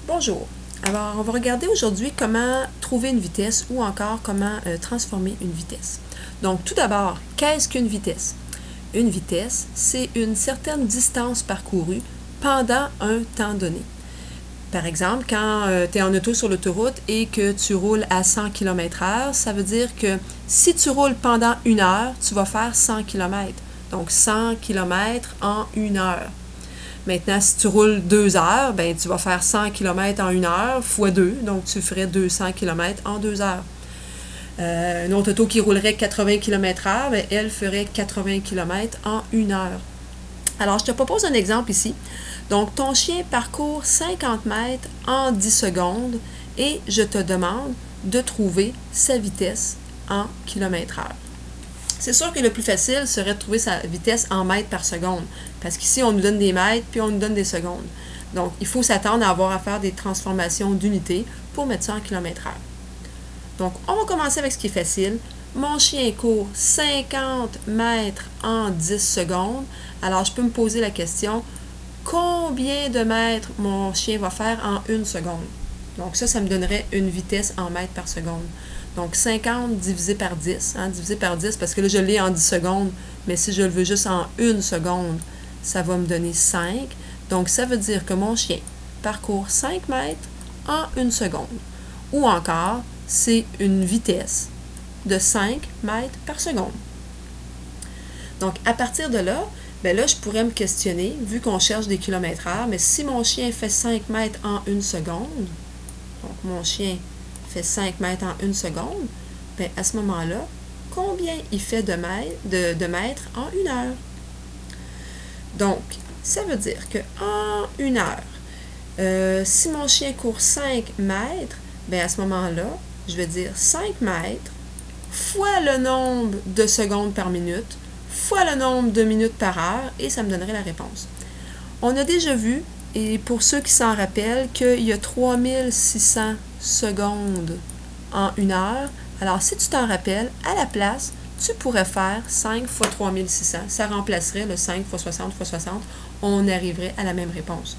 Bonjour. Alors, on va regarder aujourd'hui comment trouver une vitesse ou encore comment transformer une vitesse. Donc, tout d'abord, qu'est-ce qu'une vitesse? Une vitesse, c'est une certaine distance parcourue pendant un temps donné. Par exemple, quand tu es en auto sur l'autoroute et que tu roules à 100 km/h, ça veut dire que si tu roules pendant 1 heure, tu vas faire 100 km. Donc, 100 km en 1 heure. Maintenant, si tu roules 2 heures, ben, tu vas faire 100 km en 1 heure fois 2, donc tu ferais 200 km en 2 heures. Une autre auto qui roulerait 80 km/h, ben, elle ferait 80 km en 1 heure. Alors, je te propose un exemple ici. Donc, ton chien parcourt 50 mètres en 10 secondes et je te demande de trouver sa vitesse en km/h. C'est sûr que le plus facile serait de trouver sa vitesse en mètres par seconde, parce qu'ici, on nous donne des mètres, puis on nous donne des secondes. Donc, il faut s'attendre à avoir à faire des transformations d'unités pour mettre ça en km/h. Donc, on va commencer avec ce qui est facile. Mon chien court 50 mètres en 10 secondes. Alors, je peux me poser la question, combien de mètres mon chien va faire en 1 seconde? Donc, ça me donnerait une vitesse en mètres par seconde. Donc, 50 divisé par 10, divisé par 10, parce que là, je l'ai en 10 secondes, mais si je le veux juste en 1 seconde, ça va me donner 5. Donc, ça veut dire que mon chien parcourt 5 mètres en 1 seconde. Ou encore, c'est une vitesse de 5 mètres par seconde. Donc, à partir de là, bien là, je pourrais me questionner, vu qu'on cherche des kilomètres-heure, mais si mon chien fait 5 mètres en 1 seconde, donc mon chien fait 5 mètres en 1 seconde, bien à ce moment-là, combien il fait de mètres en 1 heure? Donc, ça veut dire qu'en 1 heure, si mon chien court 5 mètres, bien à ce moment-là, je vais dire 5 mètres fois le nombre de secondes par minute, fois le nombre de minutes par heure, et ça me donnerait la réponse. On a déjà vu, et pour ceux qui s'en rappellent, qu'il y a 3600 secondes en 1 heure. Alors, si tu t'en rappelles, à la place, tu pourrais faire 5 fois 3600. Ça remplacerait le 5 fois 60 fois 60. On arriverait à la même réponse.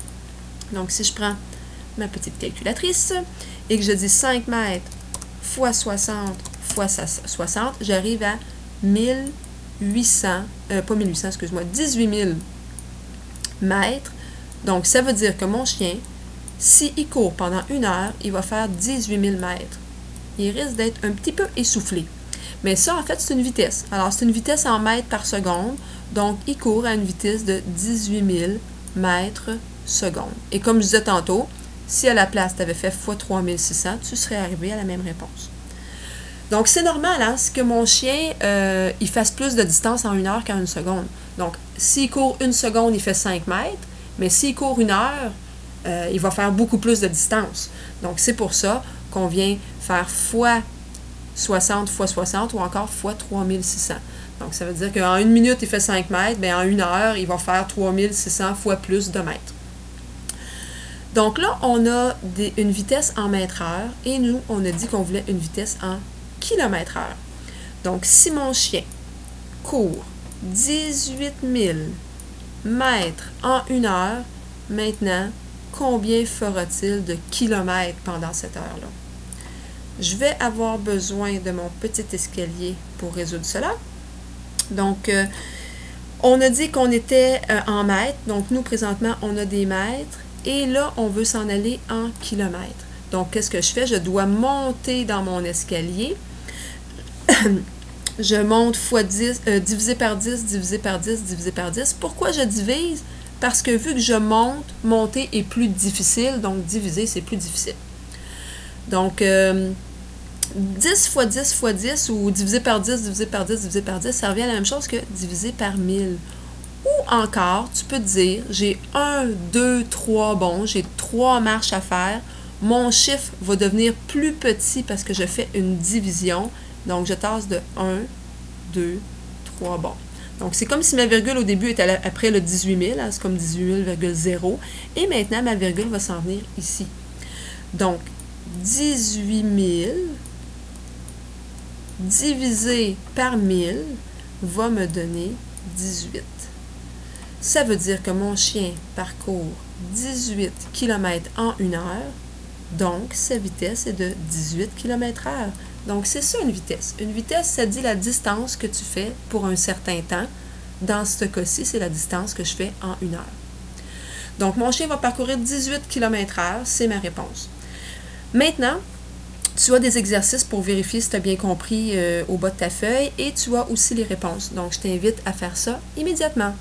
Donc, si je prends ma petite calculatrice et que je dis 5 mètres fois 60 fois 60, j'arrive à 18 000 mètres. Donc, ça veut dire que mon chien, s'il court pendant 1 heure, il va faire 18 000 mètres. Il risque d'être un petit peu essoufflé. Mais ça, en fait, c'est une vitesse. Alors, c'est une vitesse en mètres par seconde. Donc, il court à une vitesse de 18 000 mètres seconde. Et comme je disais tantôt, si à la place, tu avais fait x 3600, tu serais arrivé à la même réponse. Donc, c'est normal que mon chien, il fasse plus de distance en 1 heure qu'en 1 seconde. Donc, s'il court 1 seconde, il fait 5 mètres. Mais s'il court 1 heure, il va faire beaucoup plus de distance. Donc, c'est pour ça qu'on vient faire fois 60 fois 60 ou encore fois 3600. Donc, ça veut dire qu'en 1 minute, il fait 5 mètres, bien en 1 heure, il va faire 3600 fois plus de mètres. Donc là, on a une vitesse en mètres-heure et nous, on a dit qu'on voulait une vitesse en kilomètres-heure. Donc, si mon chien court 18 000 mètres en 1 heure, maintenant, combien fera-t-il de kilomètres pendant cette heure-là? Je vais avoir besoin de mon petit escalier pour résoudre cela. Donc, on a dit qu'on était en mètres. Donc, nous, présentement, on a des mètres. Et là, on veut s'en aller en kilomètres. Donc, qu'est-ce que je fais? Je dois monter dans mon escalier. Je monte fois 10, divisé par 10, divisé par 10, divisé par 10. Pourquoi je divise? Parce que vu que je monte, monter est plus difficile, donc diviser, c'est plus difficile. Donc, 10 fois 10 fois 10, ou divisé par 10, divisé par 10, divisé par 10, ça revient à la même chose que divisé par 1000. Ou encore, tu peux te dire, j'ai 1, 2, 3 bons, j'ai 3 marches à faire. Mon chiffre va devenir plus petit parce que je fais une division. Donc, je tasse de 1, 2, 3 bons. Donc, c'est comme si ma virgule au début était après le 18 000, c'est comme 18 000,0. Et maintenant, ma virgule va s'en venir ici. Donc, 18 000 divisé par 1000 va me donner 18. Ça veut dire que mon chien parcourt 18 km en 1 heure, donc sa vitesse est de 18 km/h. Donc c'est ça une vitesse. Une vitesse, ça dit la distance que tu fais pour un certain temps. Dans ce cas-ci, c'est la distance que je fais en 1 heure. Donc mon chien va parcourir 18 km/h, c'est ma réponse. Maintenant, tu as des exercices pour vérifier si tu as bien compris au bas de ta feuille et tu as aussi les réponses. Donc je t'invite à faire ça immédiatement.